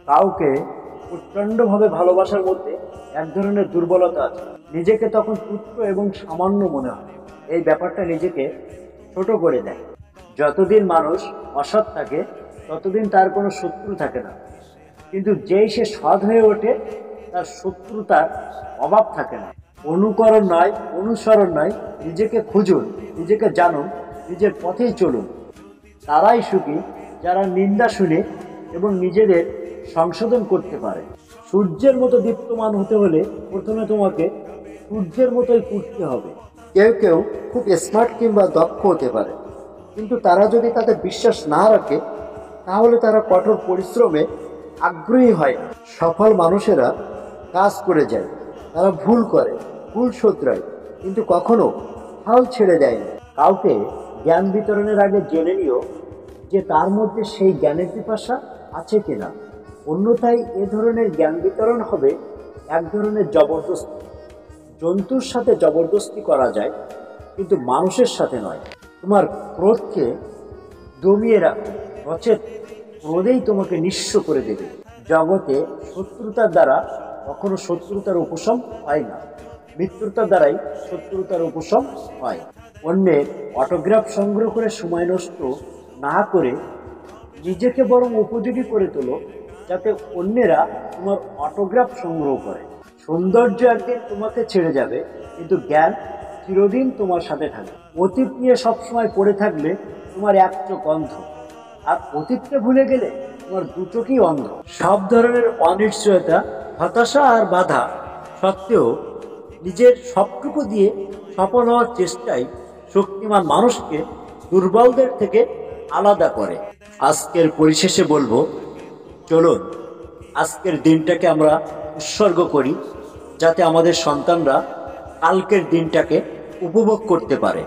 কাউকে প্রচণ্ডভাবে ভালোবাসার মধ্যে এক ধরনের দুর্বলতা আছে। নিজেকে তখন তুচ্ছ এবং সামান্য মনে হয়। এই ব্যাপারটা নিজেকে ছোট করে দেয়। যতদিন মানুষ অসৎ থাকে ততদিন তার কোনো শত্রু থাকে না, কিন্তু যেই সে সৎ হয়ে ওঠে তার শত্রুতার অভাব থাকে না। অনুকরণ নয়, অনুসরণ নয়, নিজেকে খুঁজুন, নিজেকে জানুন, নিজের পথেই চলুন। তারাই সুখী যারা নিন্দা শুনে এবং নিজেদের সংশোধন করতে পারে। সূর্যের মতো দীপ্তমান হতে হলে প্রথমে তোমাকে সূর্যের মতোই করতে হবে। কেউ কেউ খুব স্মার্ট কিংবা দক্ষ হতে পারে, কিন্তু তারা যদি তাদের বিশ্বাস না রাখে তাহলে তারা কঠোর পরিশ্রমে আগ্রহী হয় না। সফল মানুষেরা কাজ করে যায়, তারা ভুল করে, ভুল শোধরায়, কিন্তু কখনো হাল ছেড়ে দেয় না। কাউকে জ্ঞান বিতরণের আগে জেনে নিও যে তার মধ্যে সেই জ্ঞানের পিপাসা আছে কিনা। অন্যথায় এ ধরনের জ্ঞান বিতরণ হবে এক ধরনের জবরদস্তি। জন্তুর সাথে জবরদস্তি করা যায়, কিন্তু মানুষের সাথে নয়। তোমার ক্রোধকে দমিয়ে রাখো, নচেত ক্রোধেই তোমাকে নিঃস্ব করে দেবে। জগতে শত্রুতার দ্বারা কখনো শত্রুতার উপশম হয় না, মিত্রতার দ্বারাই শত্রুতার উপশম হয়। অন্যের অটোগ্রাফ সংগ্রহ করে সময় নষ্ট না করে নিজেকে বরং উপযোগী করে তোলো, যাতে অন্যেরা তোমার অটোগ্রাফ সংগ্রহ করে। সৌন্দর্য একদিন তোমাকে ছেড়ে যাবে, কিন্তু জ্ঞান চিরদিন তোমার সাথে থাকবে। অতীত নিয়ে সবসময় পড়ে থাকলে তোমার এক চোখ অন্ধ, আর অতীতকে ভুলে গেলে তোমার দু চোখই অন্ধ। সব ধরনের অনিশ্চয়তা, হতাশা আর বাধা সত্ত্বেও নিজের সবটুকু দিয়ে সফল হওয়ার চেষ্টাই শক্তিমান মানুষকে দুর্বলদের থেকে আলাদা করে। আজকের পরিশেষে বলবো, চলুন আজকের দিনটাকে আমরা উৎসর্গ করি, যাতে আমাদের সন্তানরা কালকের দিনটাকে উপভোগ করতে পারে।